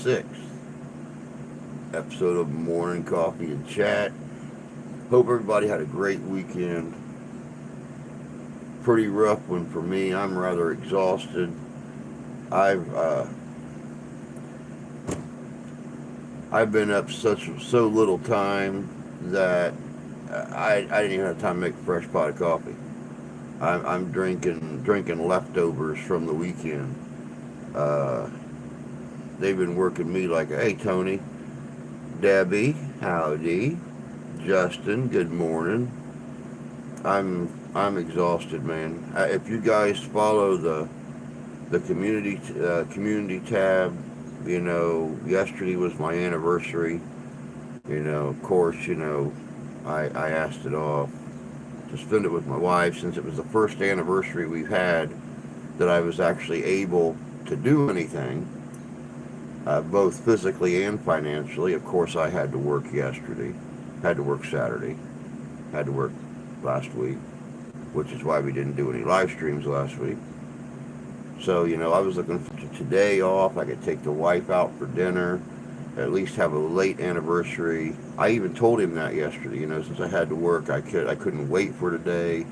Jun.26 episode of Morning Coffee and Chat. Hope everybody had a great weekend. Pretty rough one for me. I'm rather exhausted. I've uh, I've been up so little time that I didn't even have time to make a fresh pot of coffee. I'm drinking leftovers from the weekend. Uh, they've been working me like, hey Tony, Debbie, howdy, Justin, good morning. I'm exhausted, man. If you guys follow the community tab, yesterday was my anniversary. Of course, I asked it off to spend it with my wife since it was the first anniversary we've had that I was actually able to do anything, both physically and financially. Of course, I had to work yesterday, had to work Saturday, had to work last week, which is why we didn't do any live streams last week. So, I was looking for today off. I could take the wife out for dinner, at least have a late anniversary. I even told him that yesterday, since I had to work, I couldn't wait for today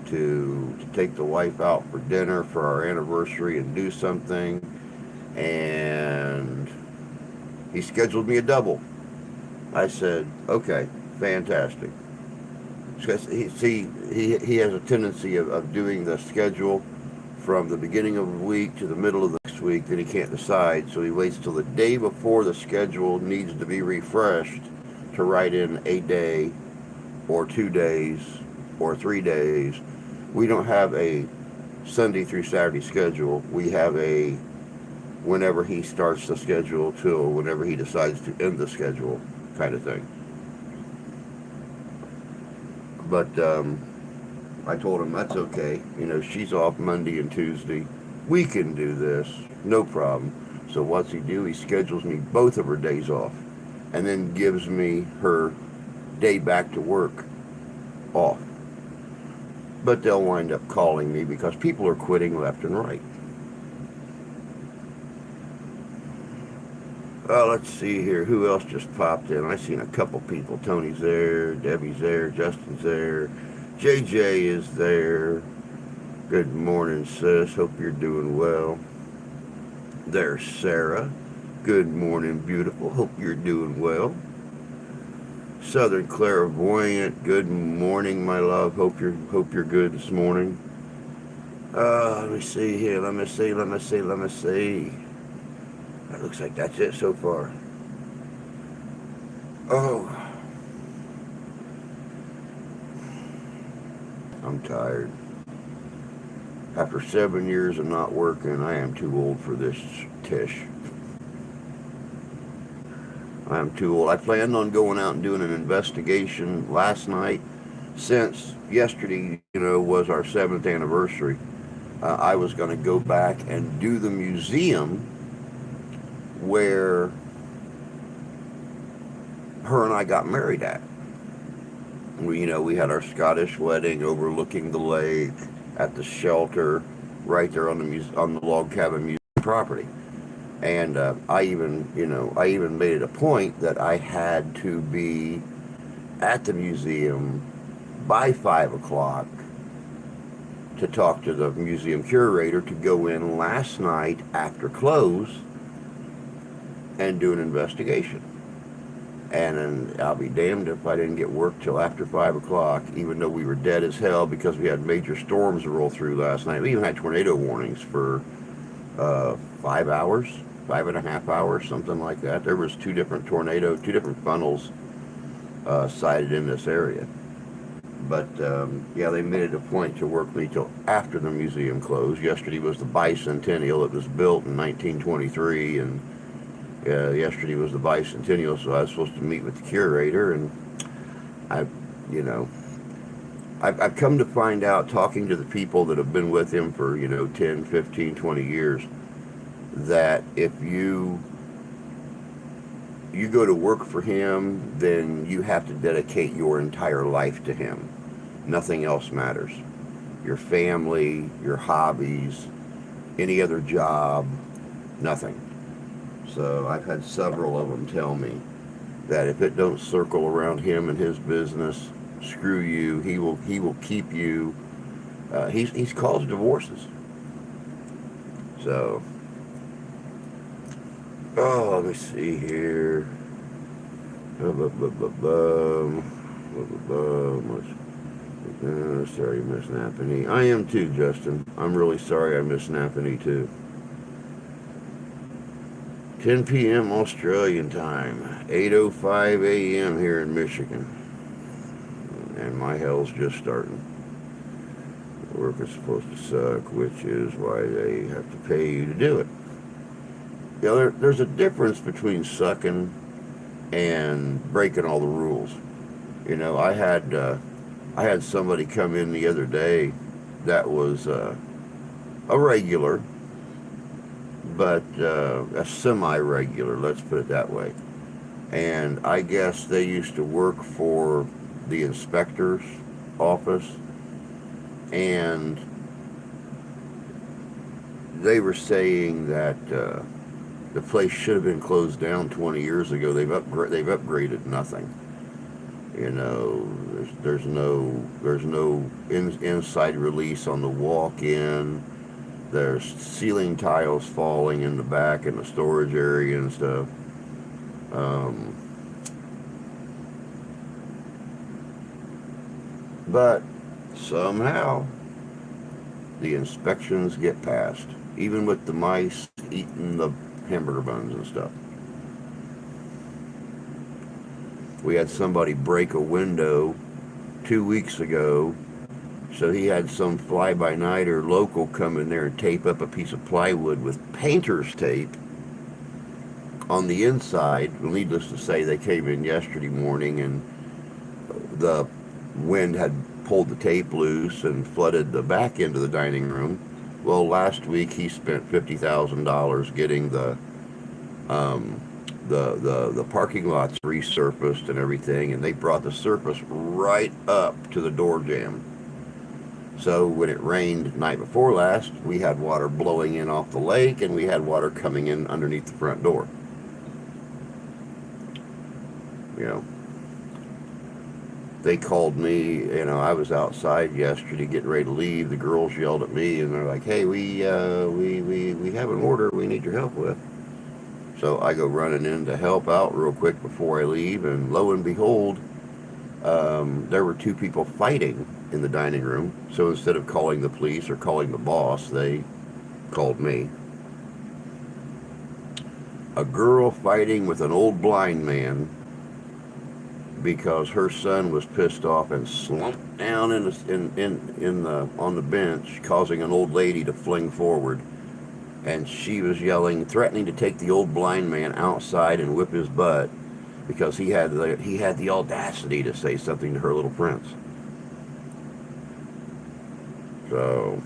to take the wife out for dinner for our anniversary and do something. And he scheduled me a double. I said, okay, fantastic. Because he has a tendency of doing the schedule from the beginning of the week to the middle of the next week, then he can't decide, so he waits till the day before the schedule needs to be refreshed to write in a day or 2 days or 3 days. We don't have a Sunday through Saturday schedule. We have a whenever he starts the schedule till whenever he decides to end the schedule kind of thing. But I told him that's okay. She's off Monday and Tuesday. We can do this, no problem. So what's he do? He schedules me both of her days off and then gives me her day back to work off. But they'll wind up calling me because people are quitting left and right. Let's see here. Who else just popped in? I've seen a couple people. Tony's there, Debbie's there, Justin's there, JJ is there. Good morning, sis. Hope you're doing well. There's Sarah. Good morning, beautiful. Hope you're doing well. Southern Clairvoyant. Good morning, my love. Hope you're good this morning. Let me see here. Let me see. That looks like that's it so far. Oh, I'm tired. After 7 years of not working, I am too old for this tish. I am too old. I planned on going out and doing an investigation last night. Since yesterday, was our 7th anniversary, I was going to go back and do the museum where her and I got married at. We had our Scottish wedding overlooking the lake at the shelter right there on the log cabin museum property. And I even made it a point that I had to be at the museum by 5 o'clock to talk to the museum curator to go in last night after close and do an investigation. And I'll be damned if I didn't get work till after 5 o'clock, even though we were dead as hell because we had major storms roll through last night. We even had tornado warnings for 5 hours, 5.5 hours, something like that. There was two different funnels sighted in this area. But they made it a point to work me till after the museum closed. Yesterday was the bicentennial. It was built in 1923, and yesterday was the bicentennial, so I was supposed to meet with the curator, and I've come to find out, talking to the people that have been with him for 10, 15, 20 years, that if you go to work for him, then you have to dedicate your entire life to him. Nothing else matters. Your family, your hobbies, any other job, nothing. So I've had several of them tell me that if it don't circle around him and his business, screw you. He will keep you. He's caused divorces. So let me see here. Sorry, Miss Nappany. I am too, Justin. I'm really sorry I missed Nappany too. 10 p.m. Australian time, 8:05 a.m. here in Michigan, and my hell's just starting. Work is supposed to suck, which is why they have to pay you to do it. You know, there's a difference between sucking and breaking all the rules. You know, I had somebody come in the other day that was a regular, but a semi-regular. Let's put it that way. And I guess they used to work for the inspector's office, and they were saying that the place should have been closed down 20 years ago. They've upgraded nothing. You know, there's no inside release on the walk-in. There's ceiling tiles falling in the back in the storage area and stuff. Um, but somehow the inspections get passed, even with the mice eating the hamburger buns and stuff. We had somebody break a window 2 weeks ago, so he had some fly-by-nighter local come in there and tape up a piece of plywood with painter's tape on the inside. Needless to say, they came in yesterday morning and the wind had pulled the tape loose and flooded the back end of the dining room. Well, last week he spent $50,000 getting um, the parking lots resurfaced and everything, and they brought the surface right up to the door jamb. So when it rained night before last, we had water blowing in off the lake, and we had water coming in underneath the front door. You know, they called me. You know, I was outside yesterday getting ready to leave. The girls yelled at me, and they're like, "Hey, we have an order we need your help with." So I go running in to help out real quick before I leave, and lo and behold, there were two people fighting in the dining room. So instead of calling the police or calling the boss, they called me. A girl fighting with an old blind man because her son was pissed off and slumped down in the on the bench, causing an old lady to fling forward. And she was yelling, threatening to take the old blind man outside and whip his butt because he had the audacity to say something to her little prince. So,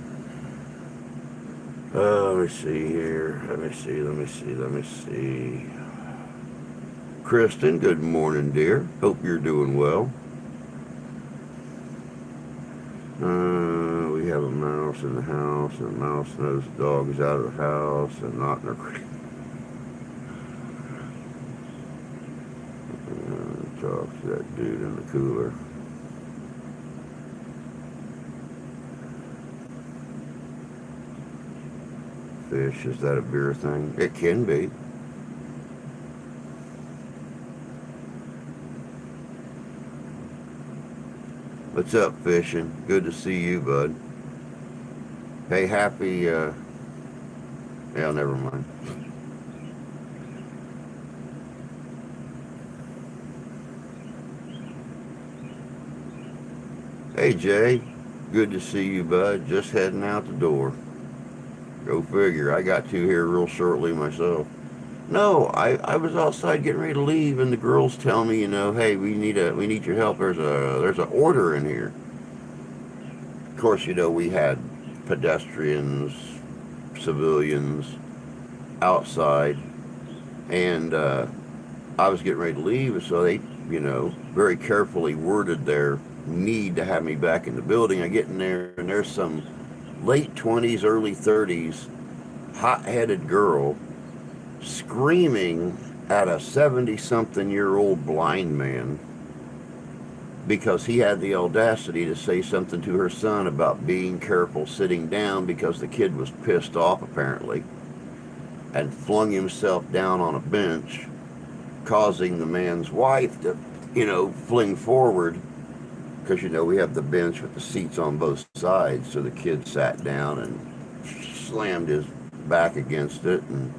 let me see here. Let me see. Kristen, good morning, dear. Hope you're doing well. We have a mouse in the house, and the mouse knows the dog is out of the house and not in her. Talk to that dude in the cooler. Fish, is that a beer thing? It can be. What's up, fishing? Good to see you, bud. Hey, happy, yeah, never mind. Hey, Jay. Good to see you, bud. Just heading out the door. Go figure. I got to here real shortly myself. No, I was outside getting ready to leave, and the girls tell me, you know, hey, we need your help. There's an order in here. Of course, you know, we had pedestrians, civilians outside, and I was getting ready to leave, so they, you know, very carefully worded their need to have me back in the building. I get in there, and there's some late 20s, early 30s, hot-headed girl screaming at a 70-something-year-old blind man because he had the audacity to say something to her son about being careful sitting down because the kid was pissed off apparently, and flung himself down on a bench, causing the man's wife to, fling forward, because we have the bench with the seats on both sides, so the kid sat down and slammed his back against it and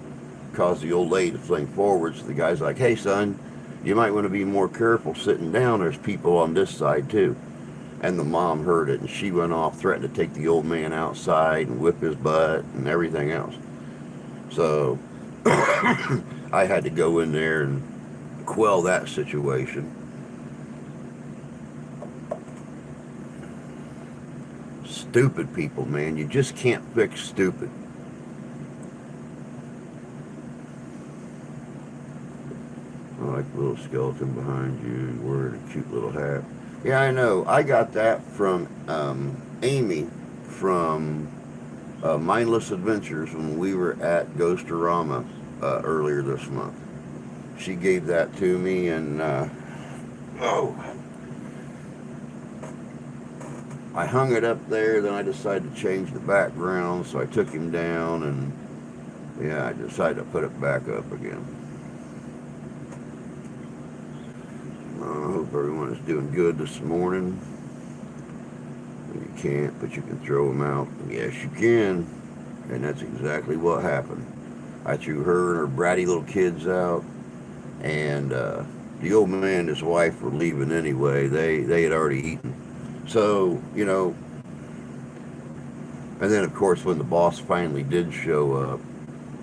caused the old lady to fling forward. So the guy's like, "Hey son, you might want to be more careful sitting down, there's people on this side too." And the mom heard it, and she went off, threatened to take the old man outside and whip his butt and everything else. So I had to go in there and quell that situation. Stupid people, man. You just can't fix stupid. I like the little skeleton behind you wearing a cute little hat. Yeah, I know. I got that from Amy from Mindless Adventures when we were at Ghostorama earlier this month. She gave that to me, and oh, I hung it up there. Then I decided to change the background, so I took him down, and yeah, I decided to put it back up again. I hope everyone is doing good this morning. You can't, but you can throw them out. Yes, you can. And that's exactly what happened. I threw her and her bratty little kids out, and the old man and his wife were leaving anyway. They had already eaten. So, and then of course when the boss finally did show up,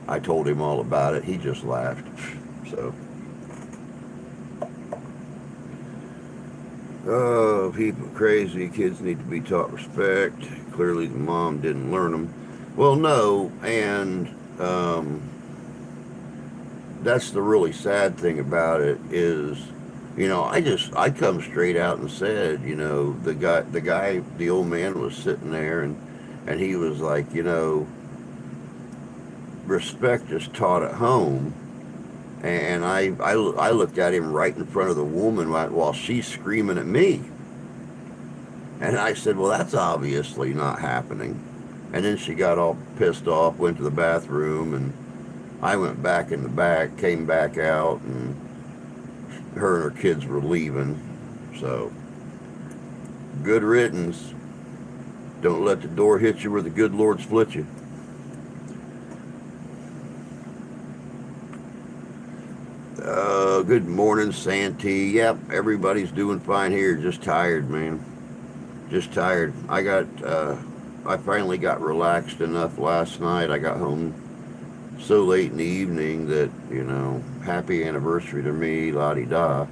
I told him all about it. He just laughed. So, oh, people are crazy. Kids need to be taught respect. Clearly the mom didn't learn them. Well, no, and that's the really sad thing about it is, I come straight out and said, the old man was sitting there, and he was like, respect is taught at home. And I looked at him right in front of the woman while she's screaming at me. And I said, well, that's obviously not happening. And then she got all pissed off, went to the bathroom, and I went back in the back, came back out, and her and her kids were leaving. So, good riddance. Don't let the door hit you where the good Lord split you. Good morning, Santee. Yep, everybody's doing fine here. Just tired, man. Just tired. I finally got relaxed enough last night. I got home so late in the evening that, happy anniversary to me, la-di-da.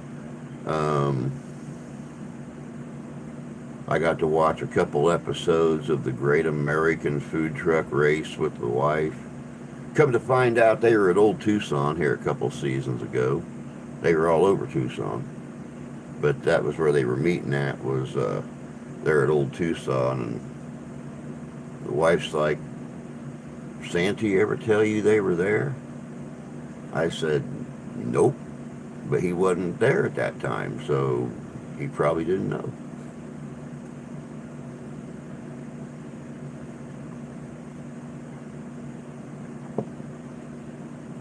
I got to watch a couple episodes of the Great American Food Truck Race with the wife. Come to find out, they were at Old Tucson here a couple seasons ago. They were all over Tucson, but that was where they were meeting at, was there at Old Tucson. And the wife's like, Santee ever tell you they were there? I said, nope, but he wasn't there at that time, so he probably didn't know.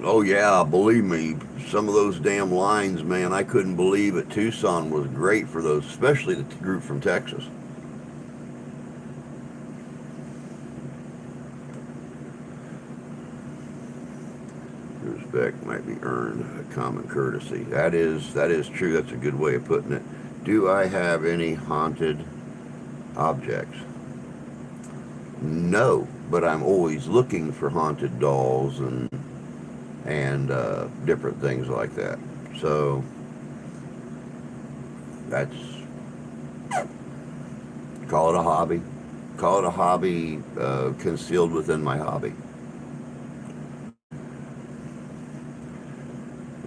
Oh yeah, believe me, some of those damn lines, man, I couldn't believe it. Tucson was great for those, especially the group from Texas. Respect might be earned, a common courtesy. That is true. That's a good way of putting it. Do I have any haunted objects? No, but I'm always looking for haunted dolls and different things like that. So that's, call it a hobby. Call it a hobby concealed within my hobby.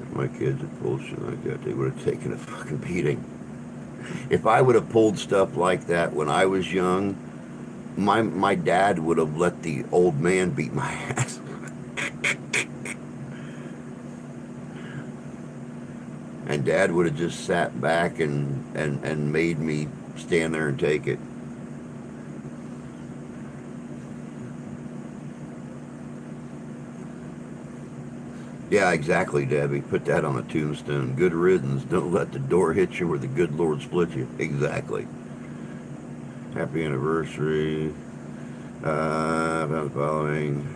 If my kids had pulled shit like that, they would have taken a fucking beating. If I would have pulled stuff like that when I was young, my dad would have let the old man beat my ass. And Dad would have just sat back and made me stand there and take it. Yeah, exactly, Debbie. Put that on a tombstone. Good riddance. Don't let the door hit you or the good Lord split you. Exactly. Happy anniversary. About the following.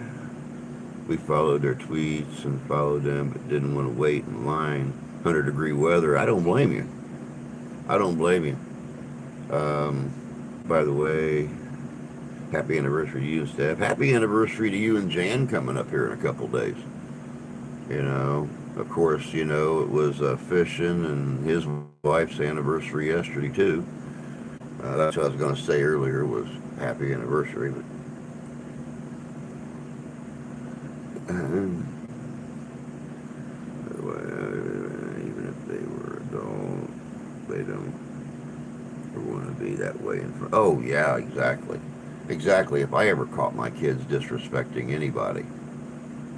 We followed their tweets and followed them, but didn't want to wait in line. 100-degree weather. I don't blame you. I don't blame you. By the way, happy anniversary to you and Steph. Happy anniversary to you and Jan coming up here in a couple days. You know, of course, it was fishing and his wife's anniversary yesterday too. That's what I was going to say earlier was happy anniversary. But even if they were adult, they don't want to be that way in front. Oh yeah, exactly, exactly. If I ever caught my kids disrespecting anybody,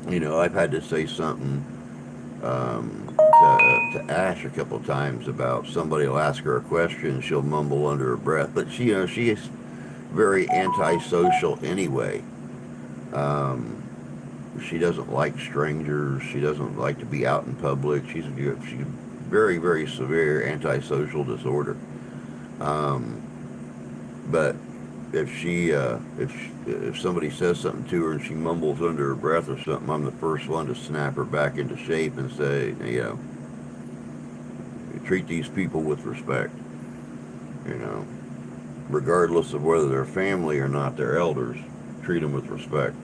I've had to say something to Ash a couple times about somebody will ask her a question, she'll mumble under her breath, but she is very antisocial anyway. Um, she doesn't like strangers. She doesn't like to be out in public. She's very very severe antisocial disorder. Um, but if somebody says something to her and she mumbles under her breath or something, I'm the first one to snap her back into shape and say, treat these people with respect. You know, regardless of whether they're family or not, they're elders. Treat them with respect.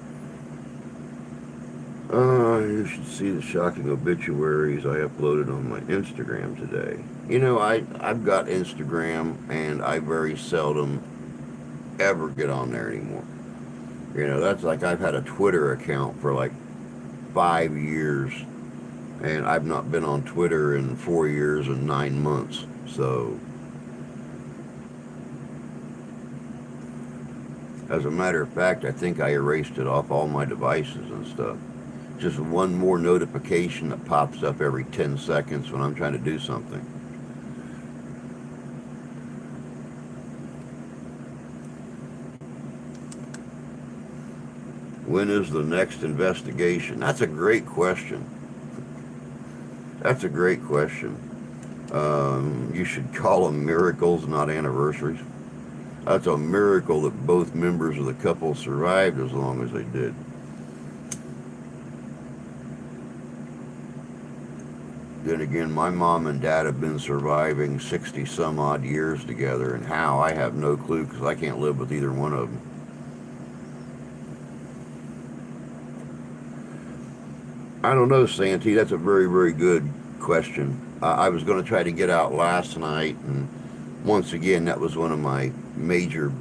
You should see the shocking obituaries I uploaded on my Instagram today. I've got Instagram and I very seldom ever get on there anymore. That's like I've had a Twitter account for like 5 years, and I've not been on Twitter in 4 years and 9 months. So, as a matter of fact, I think I erased it off all my devices and stuff. Just one more notification that pops up every 10 seconds when I'm trying to do something. When is the next investigation? That's a great question. That's a great question. You should call them miracles, not anniversaries. That's a miracle that both members of the couple survived as long as they did. Then again, my mom and dad have been surviving 60 some odd years together, and how, I have no clue because I can't live with either one of them. I don't know, Santee. That's a very, very good question. I was going to try to get out last night, and once again, that was one of my major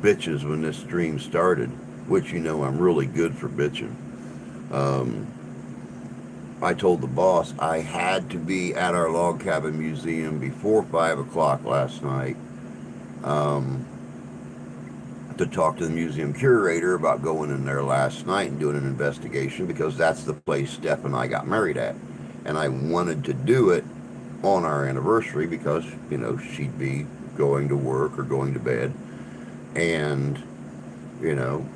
bitches when this stream started, which I'm really good for bitching. Um, I told the boss I had to be at our log cabin museum before 5 o'clock last night um, to talk to the museum curator about going in there last night and doing an investigation because that's the place Steph and I got married at. And I wanted to do it on our anniversary because, she'd be going to work or going to bed. And, you know,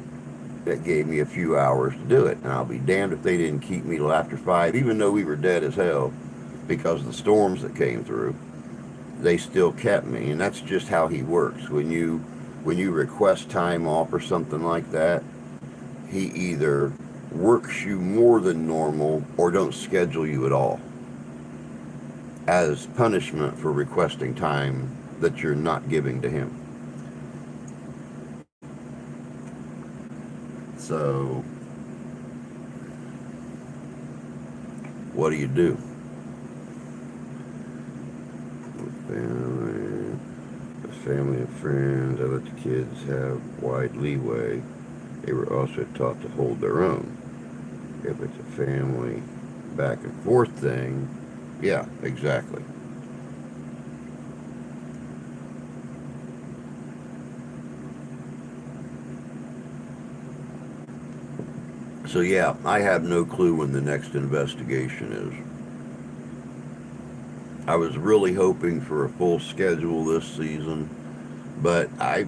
that gave me a few hours to do it. And I'll be damned if they didn't keep me till after 5, even though we were dead as hell because of the storms that came through. They still kept me, and that's just how he works. When you request time off or something like that, he either works you more than normal or don't schedule you at all as punishment for requesting time that you're not giving to him. So, what do you do? Family, family and friends, I let the kids have wide leeway. They were also taught to hold their own. If it's a family back and forth thing, yeah, exactly. So yeah, I have no clue when the next investigation is. I was really hoping for a full schedule this season, but I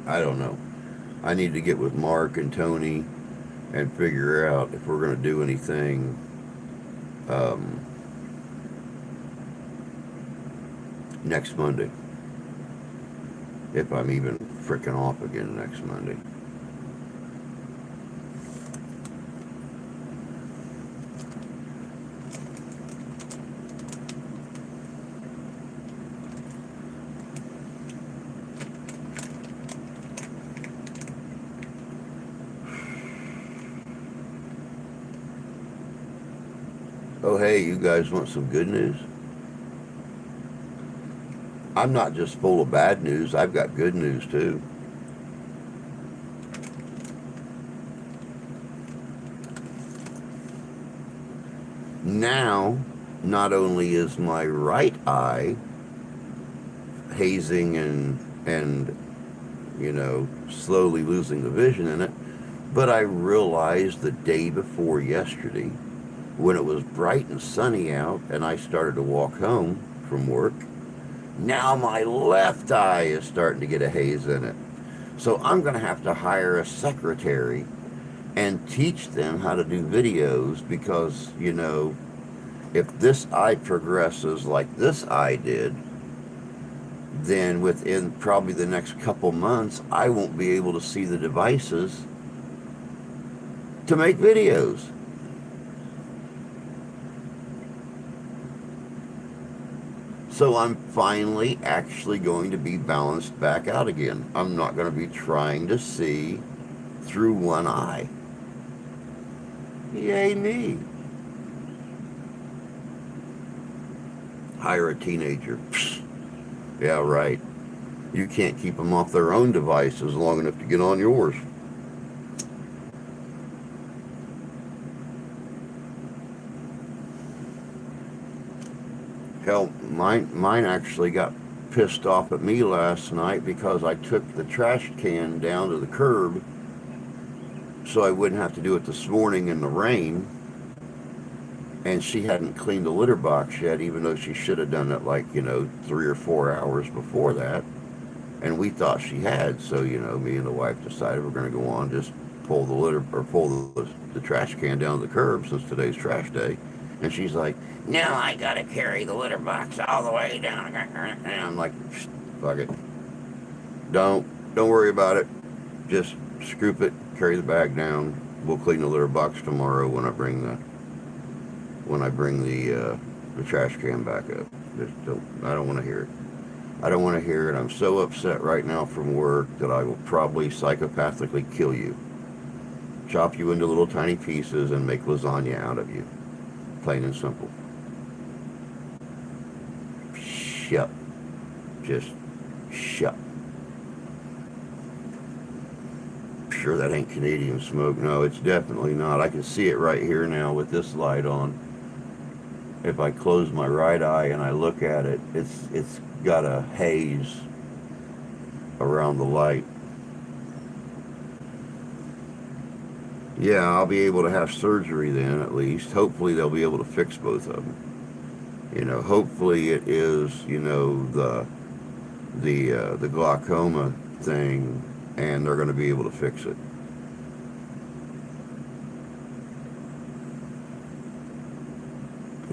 don't know. I need to get with Mark and Tony and figure out if we're going to do anything um, next Monday. If I'm even freaking off again next Monday. Oh, hey, you guys want some good news? I'm not just full of bad news, I've got good news too. Now, not only is my right eye hazing and slowly losing the vision in it, but I realized the day before yesterday when it was bright and sunny out and I started to walk home from work, now my left eye is starting to get a haze in it. So I'm going to have to hire a secretary and teach them how to do videos because, if this eye progresses like this eye did, then within probably the next couple months, I won't be able to see the devices to make videos. So I'm finally actually going to be balanced back out again. I'm not going to be trying to see through one eye. Yay me. Hire a teenager. Yeah, right. You can't keep them off their own devices long enough to get on yours. Hell, mine actually got pissed off at me last night because I took the trash can down to the curb so I wouldn't have to do it this morning in the rain. And she hadn't cleaned the litter box yet, even though she should have done it 3 or 4 hours before that. And we thought she had, so me and the wife decided we're going to go on, just pull the litter or pull the trash can down to the curb since today's trash day. And she's like, "Now I gotta carry the litter box all the way down." And I'm like, "Fuck it, don't worry about it. Just scoop it, carry the bag down. We'll clean the litter box tomorrow when I bring the trash can back up." I don't want to hear it. I don't want to hear it. I'm so upset right now from work that I will probably psychopathically kill you. Chop you into little tiny pieces and make lasagna out of you. Plain and simple. Shut. Just shut. Sure that ain't Canadian smoke. No, it's definitely not. I can see it right here now with this light on. If I close my right eye and I look at it, it's got a haze around the light. Yeah, I'll be able to have surgery then at least. Hopefully they'll be able to fix both of them. Hopefully it is, the glaucoma thing, and they're going to be able to fix it.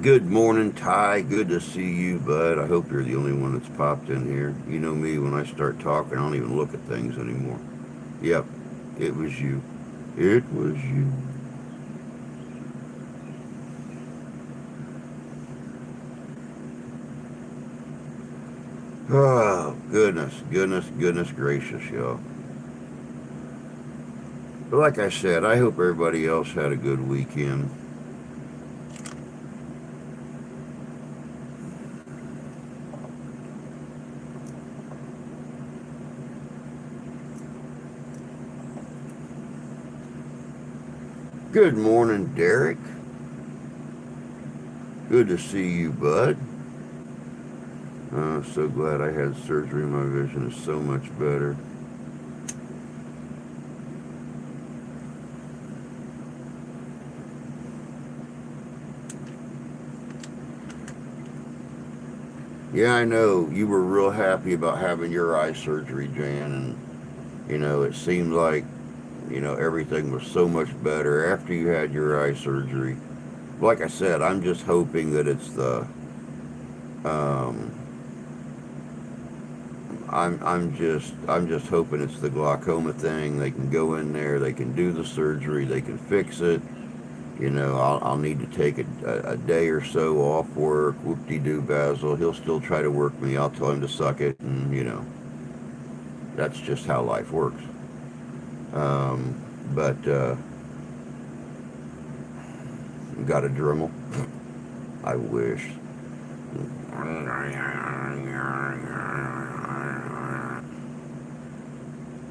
Good morning, Ty. Good to see you, bud. I hope you're the only one that's popped in here. You know me, when I start talking, I don't even look at things anymore. Yep, it was you. It was you. Oh, goodness gracious, y'all. But like I said, I hope everybody else had a good weekend. Good morning, Derek. Good to see you, bud. So glad I had surgery. My vision is so much better. Yeah, I know you were real happy about having your eye surgery, Jan, and it seemed like everything was so much better after you had your eye surgery. Like I said, I'm just hoping that it's the um, I'm just hoping it's the glaucoma thing. They can go in there, they can do the surgery, they can fix it. I'll need to take a day or so off work. Whoop-de-doo, Basil. He'll still try to work me. I'll tell him to suck it, and that's just how life works. But got a Dremel. I wish.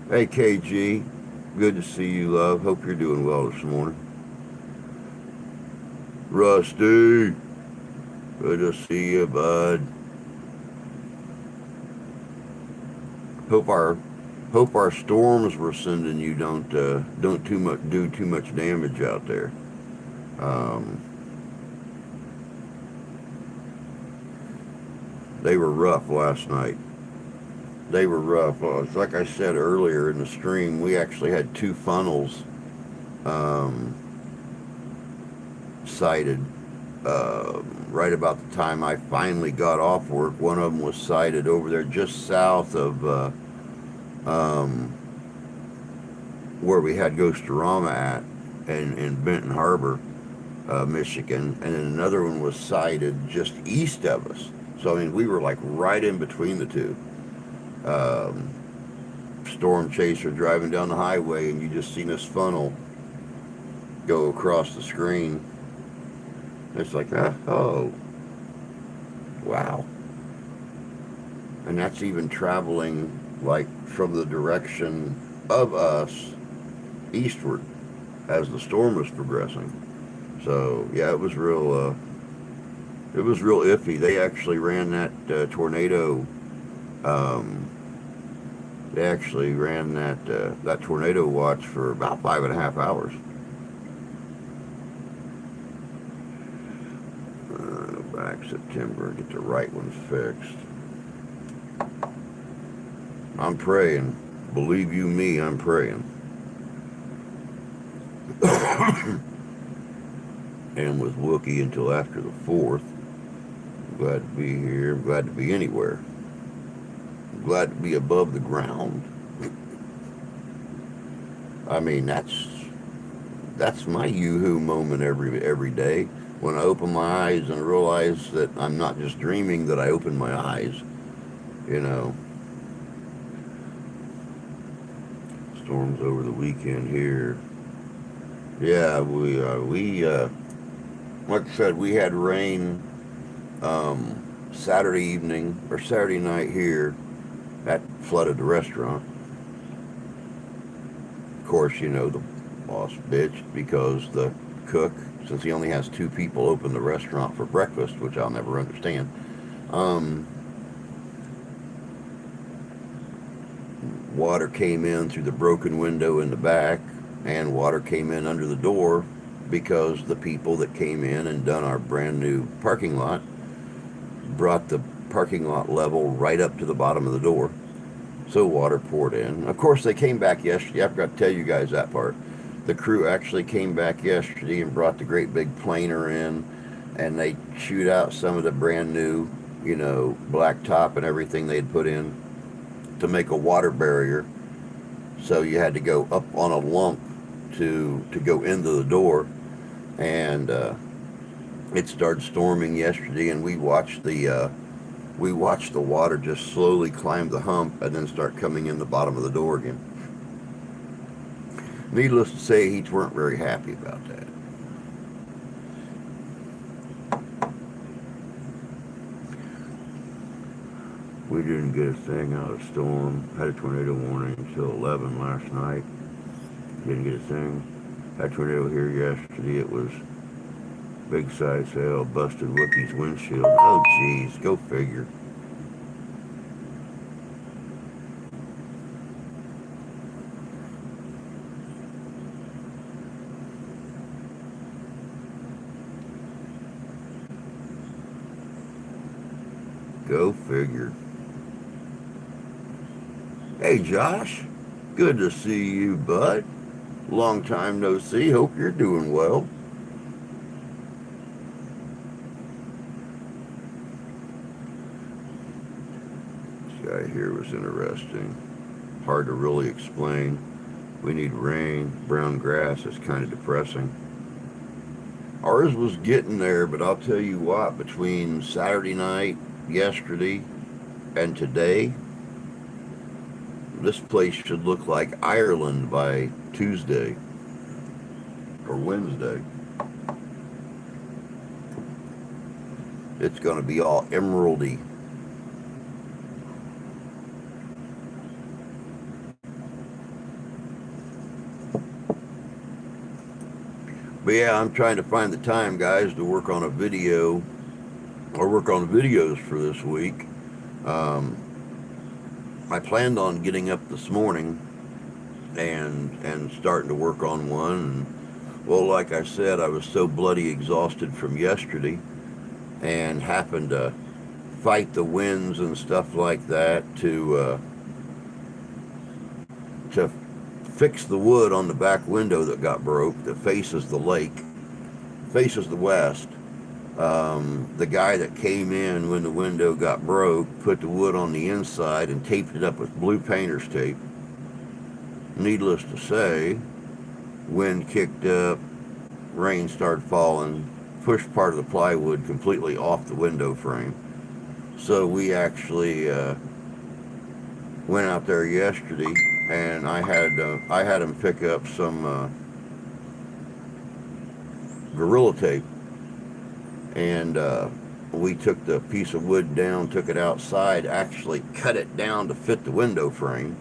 Hey KG, good to see you, love. Hope you're doing well this morning. Rusty, good to see you, bud. Hope our hope our storms we're sending you don't too much do too much damage out there. Um, they were rough last night. They were rough. Like I said earlier in the stream, we actually had two funnels um, sighted right about the time I finally got off work. One of them was sighted over there just south of um, where we had Ghostorama at in Benton Harbor, Michigan, and then another one was sighted just east of us. So I mean, we were like right in between the two. Um, Storm chaser driving down the highway, and you just seen this funnel go across the screen. It's like, oh, wow. And that's even traveling like from the direction of us eastward as the storm was progressing. So yeah, it was real iffy. They actually ran that tornado. Um, they actually ran that tornado watch for about 5.5 hours. Back September and get the right ones fixed. I'm praying. Believe you me, I'm praying. And with Wookie until after the 4th. I'm glad to be here. I'm glad to be anywhere. I'm glad to be above the ground. I mean, that's my yoo-hoo moment every day. When I open my eyes and realize that I'm not just dreaming, that I open my eyes. You know, storms over the weekend here. Yeah, like I said, we had rain Saturday evening or Saturday night here. That flooded the restaurant. Of course, the boss bitched because the cook, since he only has two people, open the restaurant for breakfast, which I'll never understand. Um, Water came in through the broken window in the back, and water came in under the door because the people that came in and done our brand new parking lot brought the parking lot level right up to the bottom of the door. So water poured in. Of course, they came back yesterday. I forgot to tell you guys that part. The crew actually came back yesterday and brought the great big planer in, and they chewed out some of the brand new, black top and everything they'd put in to make a water barrier. So you had to go up on a lump to go into the door, and it started storming yesterday, and we watched the water just slowly climb the hump and then start coming in the bottom of the door again. Needless to say, he weren't very happy about that. We didn't get a thing out of the storm. Had a tornado warning until 11 last night. Didn't get a thing. Had a tornado here yesterday. It was big size hail, busted Wookie's windshield. Oh, geez, go figure. Go figure. Hey, Josh. Good to see you, bud. Long time no see. Hope you're doing well. This guy here was interesting. Hard to really explain. We need rain. Brown grass is kind of depressing. Ours was getting there, but I'll tell you what, between Saturday night, yesterday, and today, this place should look like Ireland by Tuesday or Wednesday. It's going to be all emeraldy. But yeah, I'm trying to find the time, guys, to work on a video or work on videos for this week. Um, I planned on getting up this morning and starting to work on one. And, well, like I said, I was so bloody exhausted from yesterday and happened to fight the winds and stuff like that to fix the wood on the back window that got broke that faces the lake, faces the west. The guy that came in when the window got broke put the wood on the inside and taped it up with blue painter's tape. Needless to say, wind kicked up, rain started falling, pushed part of the plywood completely off the window frame. So we actually went out there yesterday, and I had him pick up some Gorilla Tape, and we took the piece of wood down, took it outside, actually cut it down to fit the window frame,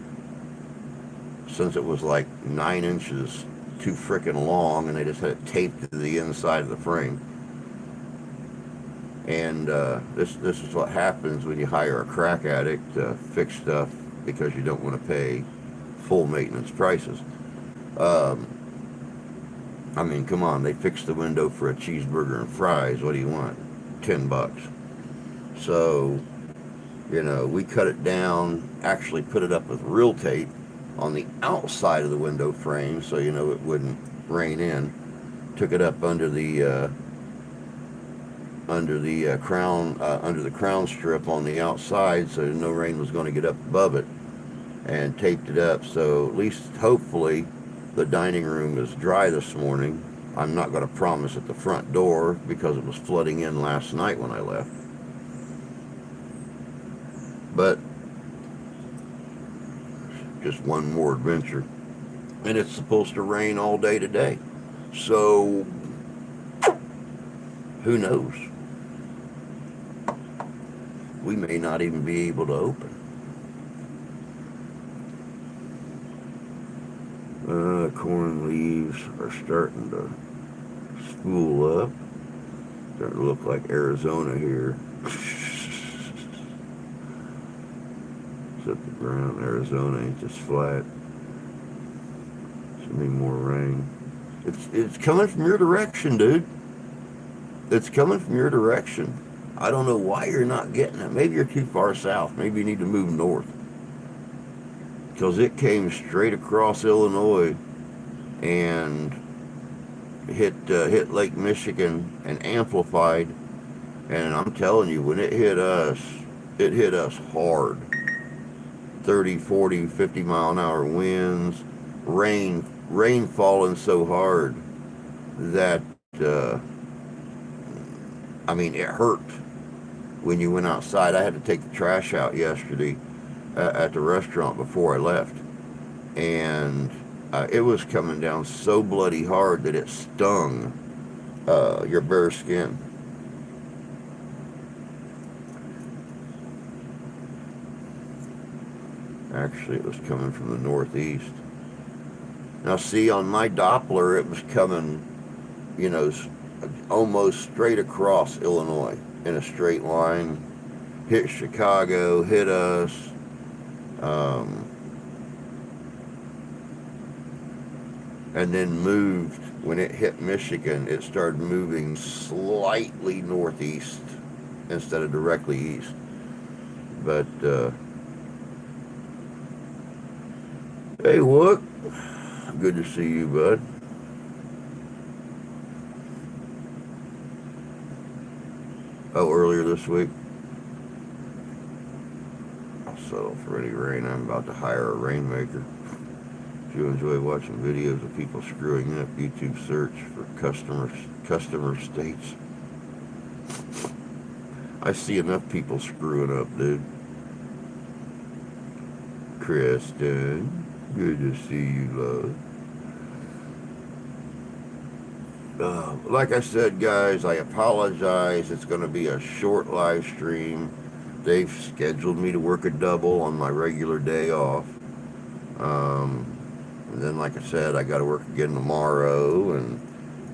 since it was like 9 inches too frickin' long, and they just had it taped to the inside of the frame. And this is what happens when you hire a crack addict to fix stuff because you don't want to pay full maintenance prices. Um, I mean, come on, they fixed the window for a cheeseburger and fries. What do you want? $10. So, we cut it down, actually put it up with real tape on the outside of the window frame so it wouldn't rain in. Took it up under the crown strip on the outside so no rain was going to get up above it, and taped it up so at least hopefully the dining room is dry this morning. I'm not going to promise at the front door because it was flooding in last night when I left. But just one more adventure. And it's supposed to rain all day today. So who knows? We may not even be able to open. Corn leaves are starting to spool up. Starting to look like Arizona here. Except the ground in Arizona ain't just flat. Should be more rain. It's coming from your direction, dude. It's coming from your direction. I don't know why you're not getting it. Maybe you're too far south. Maybe you need to move north. Because it came straight across Illinois and hit Lake Michigan and amplified. And I'm telling you, when it hit us hard. 30, 40, 50 mile an hour winds, rain falling so hard that it hurt when you went outside. I had to take the trash out yesterday at the restaurant before I left, and it was coming down so bloody hard that it stung your bare skin. Actually, it was coming from the northeast. Now, see, on my Doppler, it was coming, almost straight across Illinois in a straight line. Hit Chicago, hit us. And then moved. When it hit Michigan, it started moving slightly northeast instead of directly east. But hey, Wook, good to see you, bud. Oh, earlier this week, I'll settle for any rain. I'm about to hire a rainmaker. If you enjoy watching videos of people screwing up, YouTube search for customer states. I see enough people screwing up, dude. Kristen, good to see you, love. Like I said, guys, I apologize. It's going to be a short live stream. They've scheduled me to work a double on my regular day off. And then, like I said, I got to work again tomorrow. And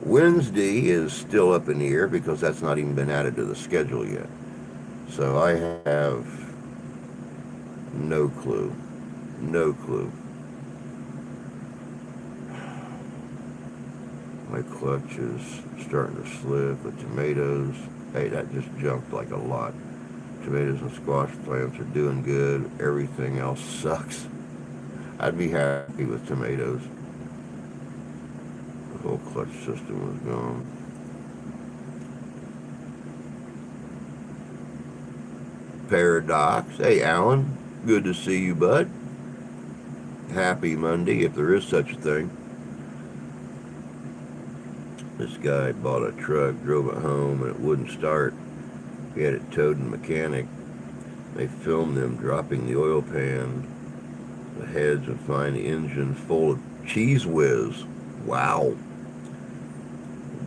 Wednesday is still up in the air because that's not even been added to the schedule yet. So I have no clue. No clue. My clutch is starting to slip. The tomatoes, hey, that just jumped like a lot. Tomatoes and squash plants are doing good. Everything else sucks. I'd be happy with tomatoes. The whole clutch system was gone. Paradox. Hey, Alan. Good to see you, bud. Happy Monday, if there is such a thing. This guy bought a truck, drove it home, and it wouldn't start. He had it towed in the mechanic. They filmed them dropping the oil pan, the heads, and find the engine full of cheese whiz. Wow.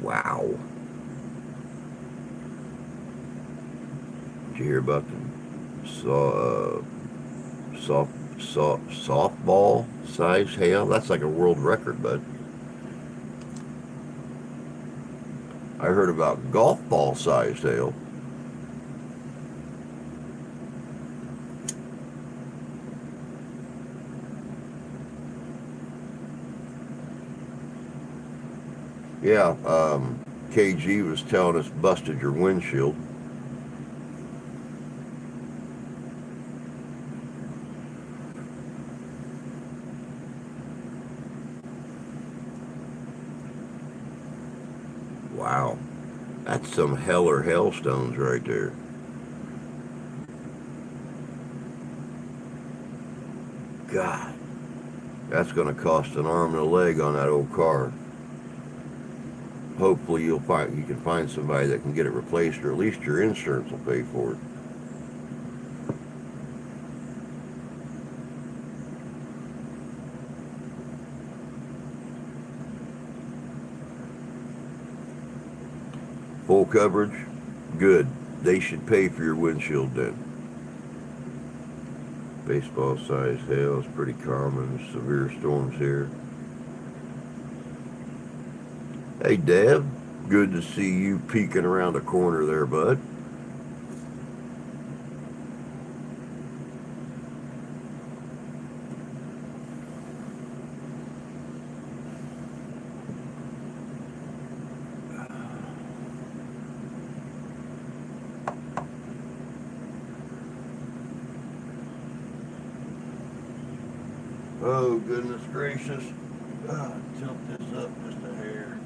Wow. Did you hear about the softball size hail? That's like a world record, bud. I heard about golf ball sized hail. Yeah, KG was telling us busted your windshield. Wow. That's some Heller hailstones right there. God, that's going to cost an arm and a leg on that old car. Hopefully you can find somebody that can get it replaced, or at least your insurance will pay for it. Full coverage, good. They should pay for your windshield then. Baseball sized hail is pretty common. Severe storms here. Hey, Deb. Good to see you peeking around the corner there, bud. Oh, goodness gracious. Tilt this up just a hair.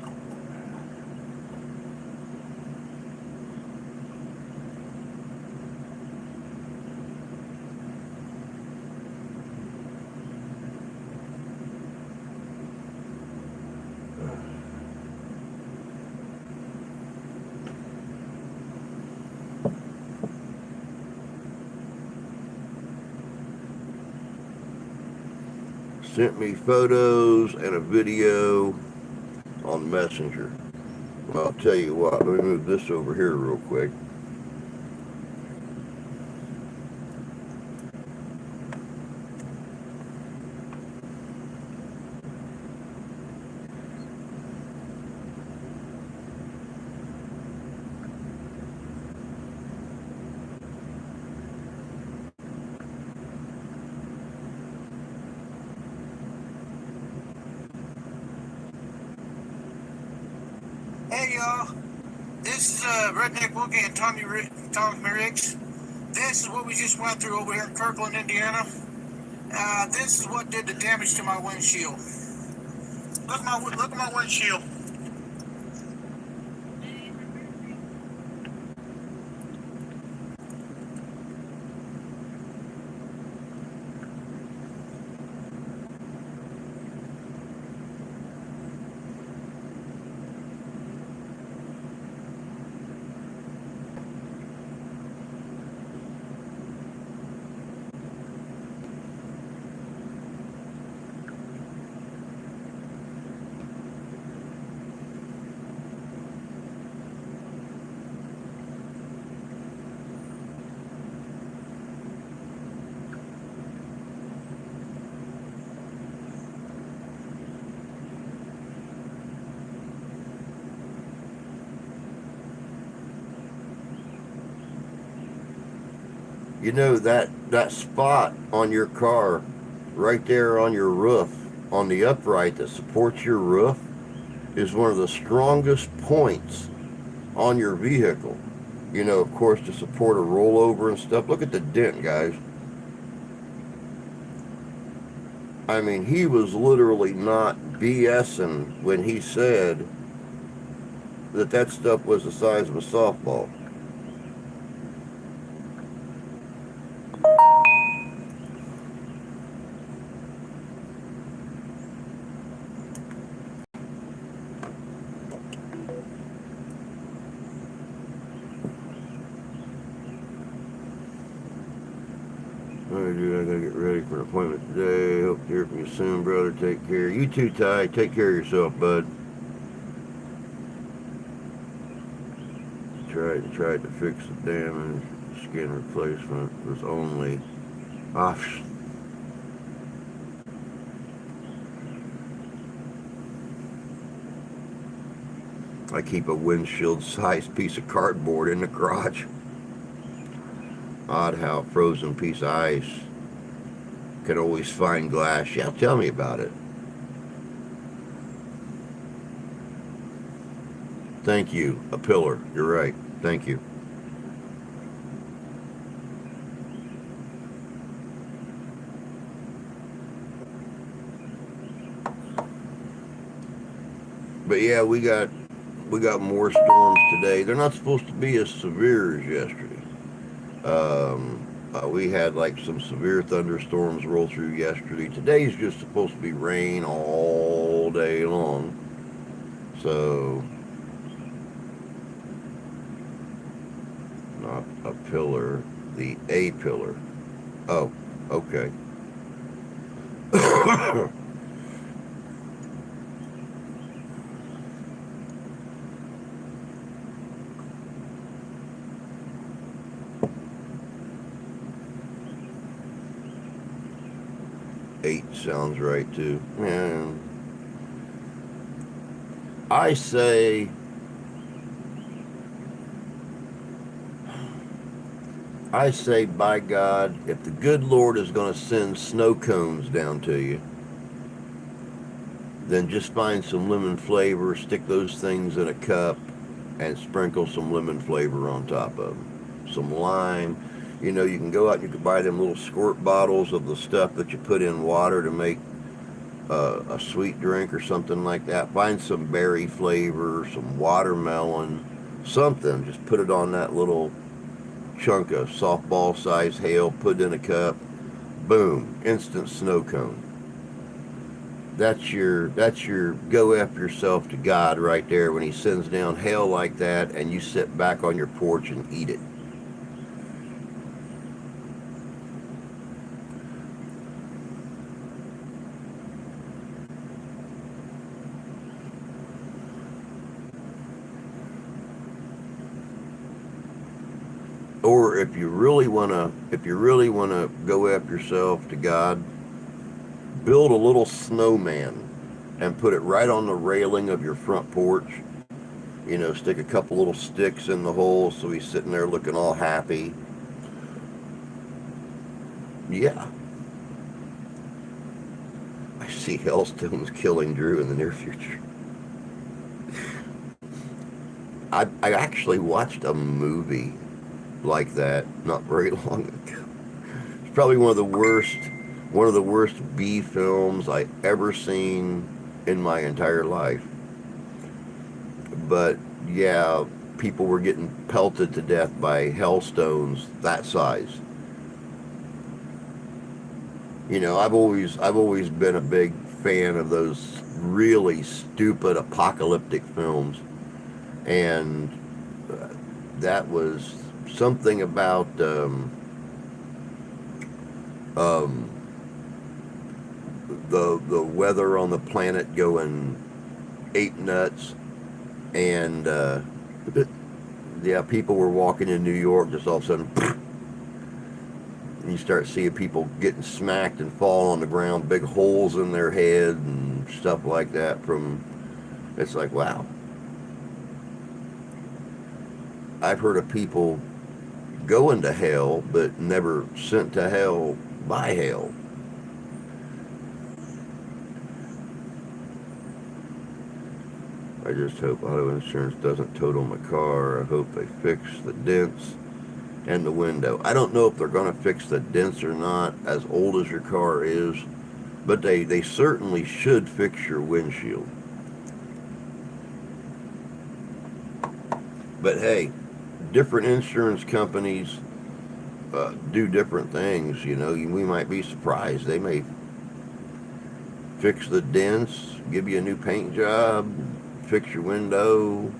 Sent me photos and a video on Messenger. Well, I'll tell you what, let me move this over here real quick. Hey y'all, this is Redneck Wookie and Tommy Riggs. This is what we just went through over here in Kirkland, Indiana. This is what did the damage to my windshield. Look at my windshield. You know that spot on your car, right there on your roof, on the upright that supports your roof, is one of the strongest points on your vehicle. You know, of course, to support a rollover and stuff. Look at the dent, guys. I mean, he was literally not BSing when he said that that stuff was the size of a softball. All right, dude, I gotta get ready for an appointment today. Hope to hear from you soon, brother. Take care. You too, Ty. Take care of yourself, bud. Tried to fix the damage. Skin replacement was only. Ah, I keep a windshield-sized piece of cardboard in the garage. Odd how a frozen piece of ice can always find glass. Yeah, tell me about it. Thank you. A pillar. You're right. Thank you. But yeah, we got more storms today. They're not supposed to be as severe as yesterday. We had like some severe thunderstorms roll through yesterday. Today's just supposed to be rain all day long. So, not a pillar, the A pillar. Oh, okay. 8 sounds right too. And I say, I say, by God, if the good Lord is going to send snow cones down to you, then just find some lemon flavor, stick those things in a cup, and sprinkle some lemon flavor on top of them. Some lime. You know, you can go out and you can buy them little squirt bottles of the stuff that you put in water to make a sweet drink or something like that. Find some berry flavor, some watermelon, something. Just put it on that little chunk of softball size hail, put it in a cup. Boom, instant snow cone. That's your go after yourself to God right there when he sends down hail like that and you sit back on your porch and eat it. Or if you really wanna go after yourself to God, build a little snowman and put it right on the railing of your front porch. You know, stick a couple little sticks in the hole so he's sitting there looking all happy. Yeah, I see hailstones killing Drew in the near future. I actually watched a movie like that not very long ago. It's probably one of the worst B films I ever seen in my entire life. But yeah, people were getting pelted to death by hailstones that size. You know, I've always been a big fan of those really stupid apocalyptic films, and uh, that was something about um, the weather on the planet going ape nuts, and yeah, people were walking in New York, just all of a sudden, and you start seeing people getting smacked and fall on the ground, big holes in their head and stuff like that. From It's like, wow, I've heard of people going to hell, but never sent to hell by hell. I just hope auto insurance doesn't total my car. I hope they fix the dents and the window. I don't know if they're going to fix the dents or not, as old as your car is, but they certainly should fix your windshield. But hey, different insurance companies do different things. You know, we might be surprised. They may fix the dents, give you a new paint job, fix your window.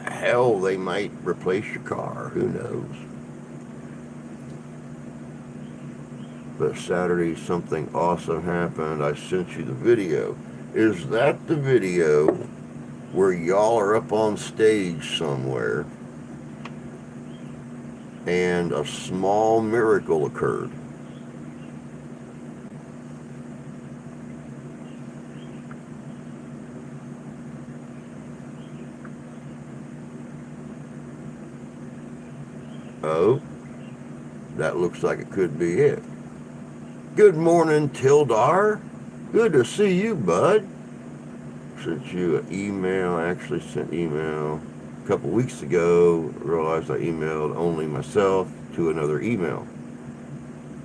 Hell, they might replace your car. Who knows? But Saturday, something awesome happened. I sent you the video. Is that the video where y'all are up on stage somewhere and a small miracle occurred? Oh, that looks like it could be it. Good morning, Tildar. Good to see you, bud. Sent you an email. I actually sent email a couple weeks ago. Realized I emailed only myself to another email.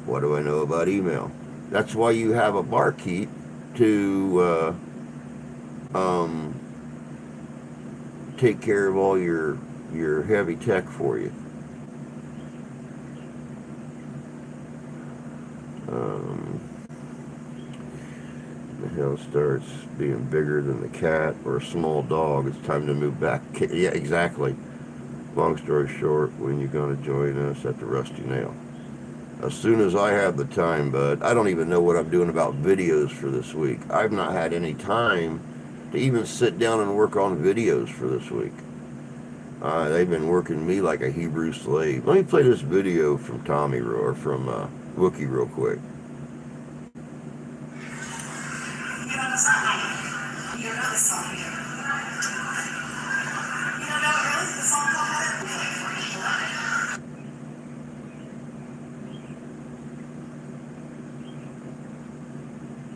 What do I know about email? That's why you have a barkeep to take care of all your heavy tech for you. Um, the hell starts being bigger than the cat or a small dog. It's time to move back. Yeah, exactly. Long story short, when you going to join us at the Rusty Nail? As soon as I have the time, bud. I don't even know what I'm doing about videos for this week. I've not had any time to even sit down and work on videos for this week. They've been working me like a Hebrew slave. Let me play this video from Tommy or from Wookie real quick.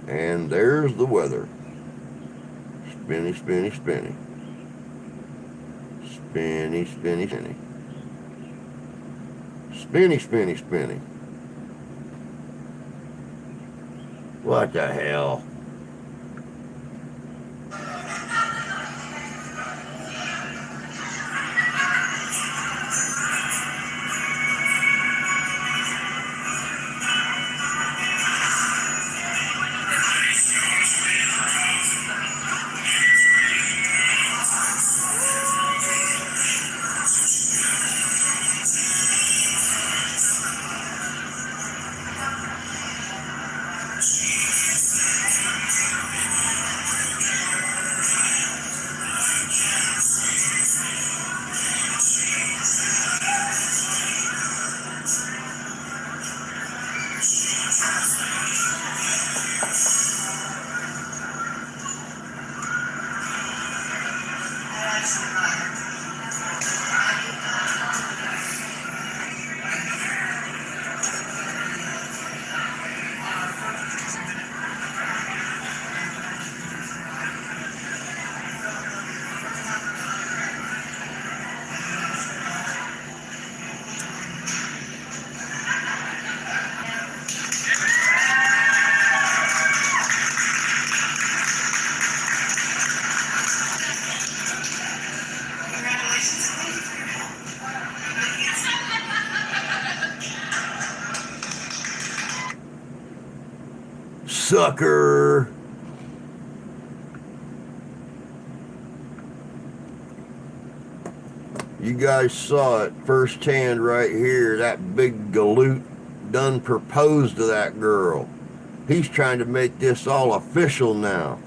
And there's the weather. Spinny, spinny, spinny. Spinny, spinny, spinny. Spinny, spinny, spinny. What the hell? sucker. You guys saw it firsthand right here. That big galoot done proposed to that girl. He's trying to make this all official now.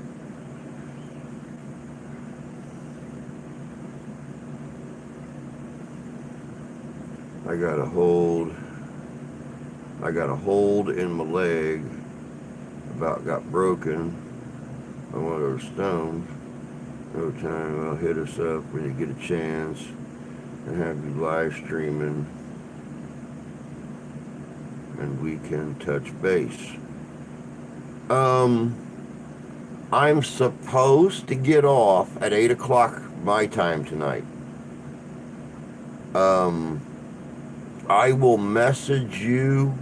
I got a hold in my leg. About got broken on one of those stones. No time, well, hit us up when you get a chance and have you live streaming and we can touch base. I'm supposed to get off at 8 o'clock my time tonight. I will message you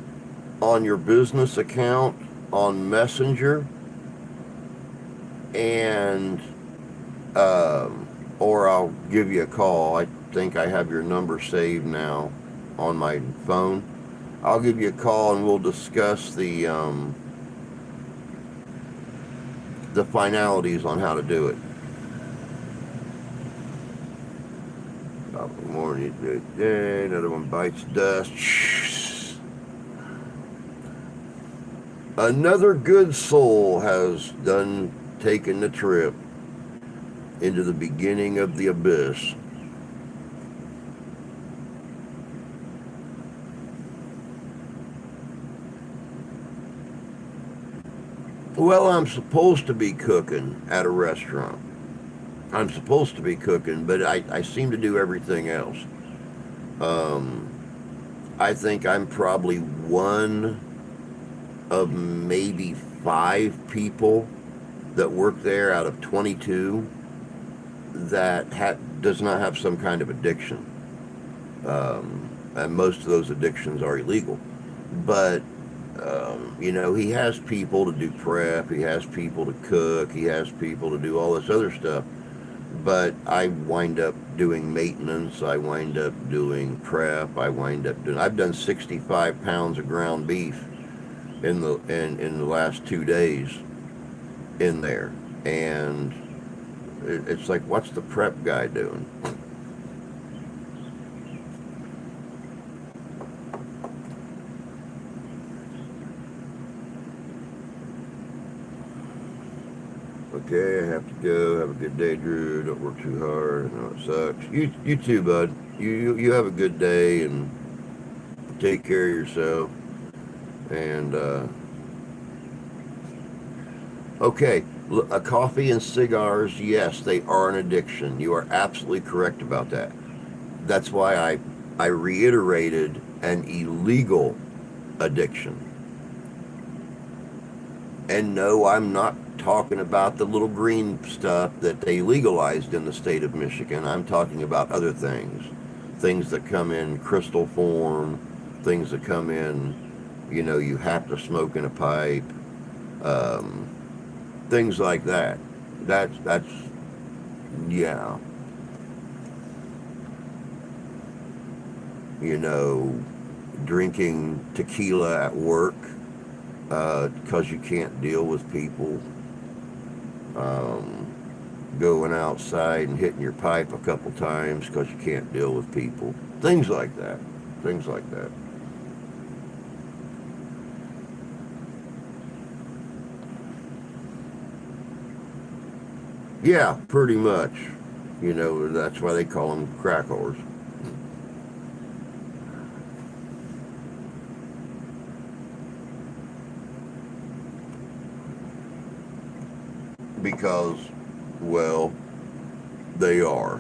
on your business account on Messenger, and or I'll give you a call. I think I have your number saved now on my phone. I'll give you a call and we'll discuss the finalities on how to do it. Top of the morning, another one bites dust. Another good soul has taken the trip into the beginning of the abyss. Well, I'm supposed to be cooking at a restaurant. I'm supposed to be cooking, but I seem to do everything else. I think I'm probably one of maybe 5 people that work there out of 22 that does not have some kind of addiction. And most of those addictions are illegal. But, he has people to do prep, he has people to cook, he has people to do all this other stuff. But I wind up doing maintenance, I wind up doing prep, I've done 65 pounds of ground beef in the last 2 days in there. And it's like, what's the prep guy doing? Okay, I have to go. Have a good day, Drew. Don't work too hard. I know it sucks. You too, bud. You have a good day and take care of yourself. And okay, coffee and cigars, yes, they are an addiction. You are absolutely correct about that. That's why I reiterated an illegal addiction. And no, I'm not talking about the little green stuff that they legalized in the state of Michigan. I'm talking about other things. Things that come in crystal form, things that come in, you have to smoke in a pipe, things like that. That's yeah. Drinking tequila at work because you can't deal with people. Going outside and hitting your pipe a couple times because you can't deal with people. Things like that. Yeah, pretty much. That's why they call them crack whores. Because, well, they are.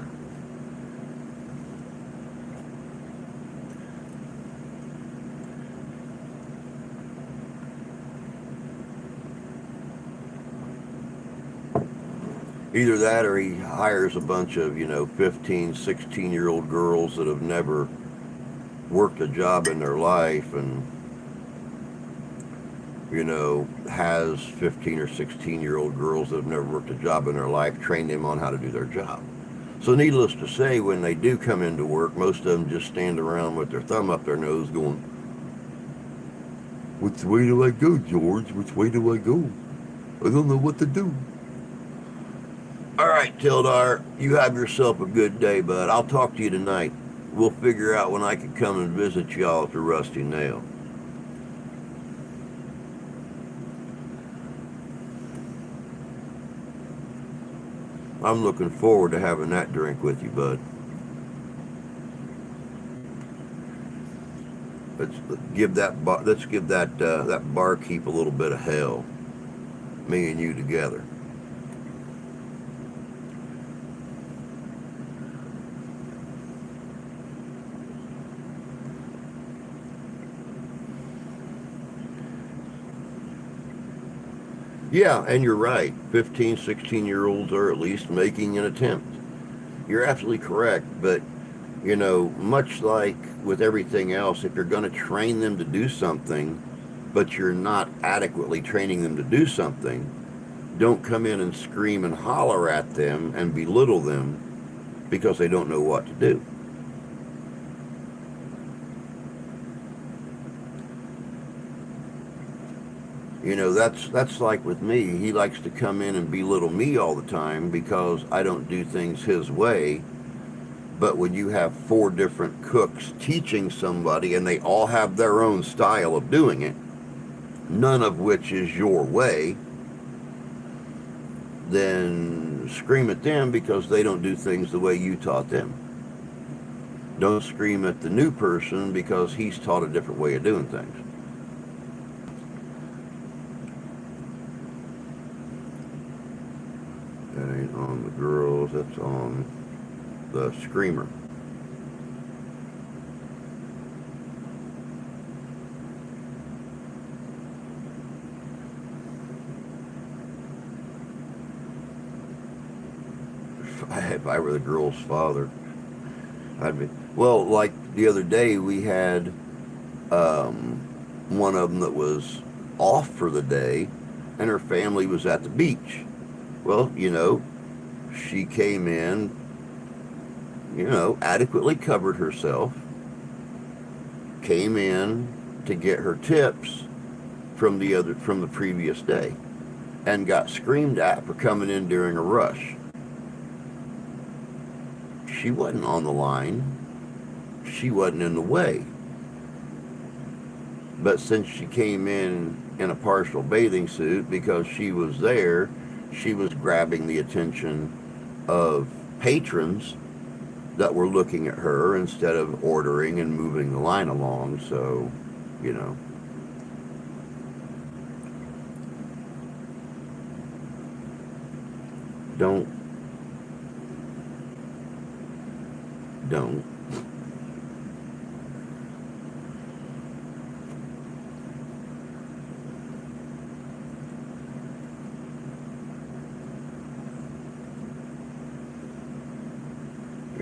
Either that or he hires a bunch of, 15, 16-year-old girls that have never worked a job in their life and, has 15 or 16-year-old girls that have never worked a job in their life, train them on how to do their job. So needless to say, when they do come into work, most of them just stand around with their thumb up their nose going, Which way do I go, George? Which way do I go? I don't know what to do. All right, Tildar, you have yourself a good day, bud. I'll talk to you tonight. We'll figure out when I can come and visit y'all at the Rusty Nail. I'm looking forward to having that drink with you, bud. Let's that barkeep a little bit of hell. Me and you together. Yeah, and you're right. 15, 16-year-olds are at least making an attempt. You're absolutely correct, but much like with everything else, if you're going to train them to do something, but you're not adequately training them to do something, don't come in and scream and holler at them and belittle them because they don't know what to do. That's like with me. He likes to come in and belittle me all the time because I don't do things his way. But when you have four different cooks teaching somebody and they all have their own style of doing it, none of which is your way, then scream at them because they don't do things the way you taught them. Don't scream at the new person because he's taught a different way of doing things. That ain't on the girls, that's on the screamer. If I were the girl's father, I'd be. Well, like the other day, we had one of them that was off for the day, and her family was at the beach. Well, she came in, adequately covered herself, came in to get her tips from the previous day, and got screamed at for coming in during a rush. She wasn't on the line. She wasn't in the way. But since she came in a partial bathing suit because she was there, she was grabbing the attention of patrons that were looking at her instead of ordering and moving the line along. So, you know, don't, don't.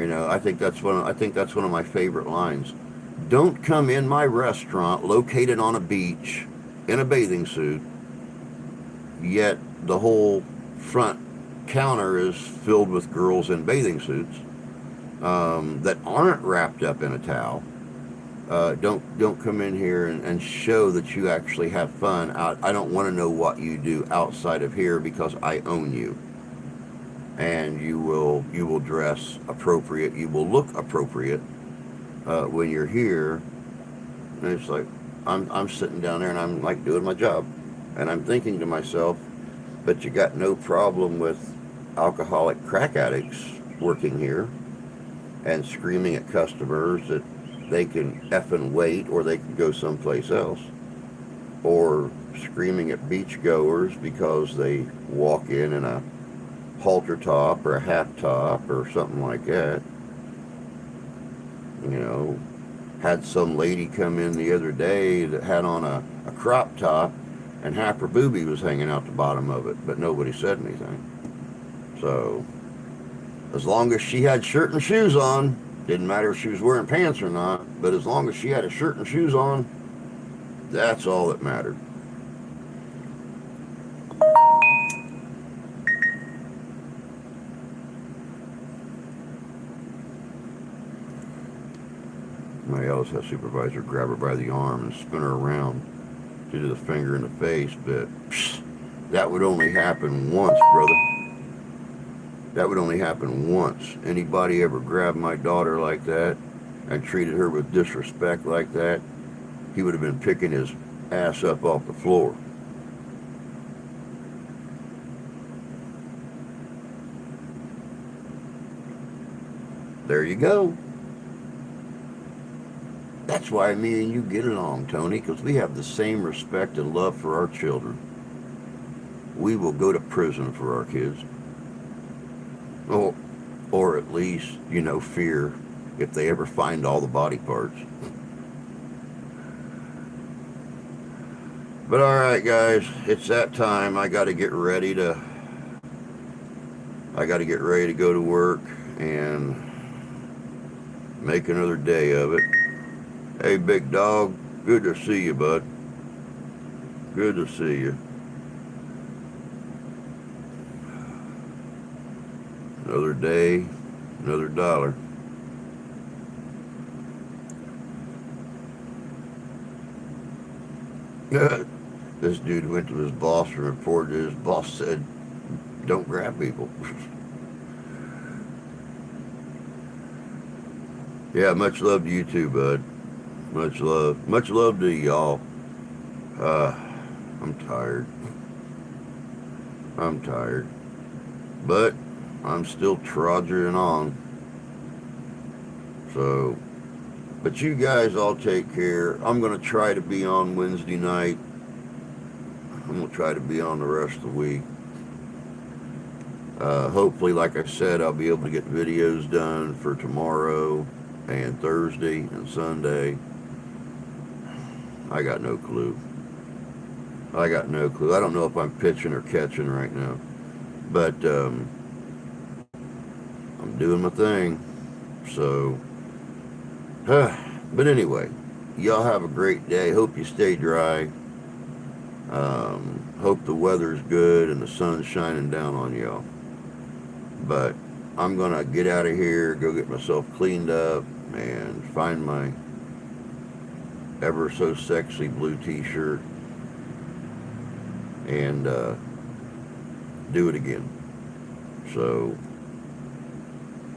I think that's one of my favorite lines. Don't come in my restaurant located on a beach in a bathing suit, yet the whole front counter is filled with girls in bathing suits that aren't wrapped up in a towel. Don't come in here and show that you actually have fun. I don't want to know what you do outside of here because I own you, and you will dress appropriate. You will look appropriate when you're here. And it's like I'm sitting down there and I'm like doing my job, and I'm thinking to myself, but you got no problem with alcoholic crack addicts working here and screaming at customers that they can effing wait or they can go someplace else, or screaming at beachgoers because they walk in a halter top or a half top or something like that. You know, had some lady come in the other day that had on a crop top and half her boobie was hanging out the bottom of it, but nobody said anything. So, as long as she had shirt and shoes on, didn't matter if she was wearing pants or not, but as long as she had a shirt and shoes on, that's all that mattered. My LSS supervisor grabbed her by the arm and spun her around. to the finger in the face, but psh, that would only happen once, brother. That would only happen once. Anybody ever grabbed my daughter like that and treated her with disrespect like that, he would have been picking his ass up off the floor. There you go. That's why me and you get along, Tony, because we have the same respect and love for our children. We will go to prison for our kids. Or, or at least, fear if they ever find all the body parts. But all right, guys, it's that time. I got to get ready to go to work and make another day of it. Hey, big dog, good to see you, bud. Good to see you. Another day, another dollar. This dude went to his boss and reported his boss said, don't grab people. Yeah, much love to you too, bud. Much love. Much love to y'all. Uh, I'm tired. I'm tired. But I'm still trudging on. So, but you guys all take care. I'm going to try to be on Wednesday night. I'm going to try to be on the rest of the week. Hopefully, like I said, I'll be able to get videos done for tomorrow and Thursday and Sunday. I got no clue. I got no clue. I don't know if I'm pitching or catching right now. But I'm doing my thing. So, but anyway, y'all have a great day. Hope you stay dry. Hope the weather's good and the sun's shining down on y'all. But I'm going to get out of here, go get myself cleaned up, and find my ever so sexy blue t-shirt and do it again. So,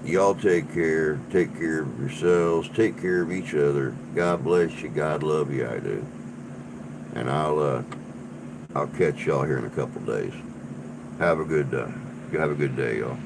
y'all take care. Take care of yourselves. Take care of each other. God bless you. God love you. I do. And I'll catch y'all here in a couple days. Have a good day, y'all.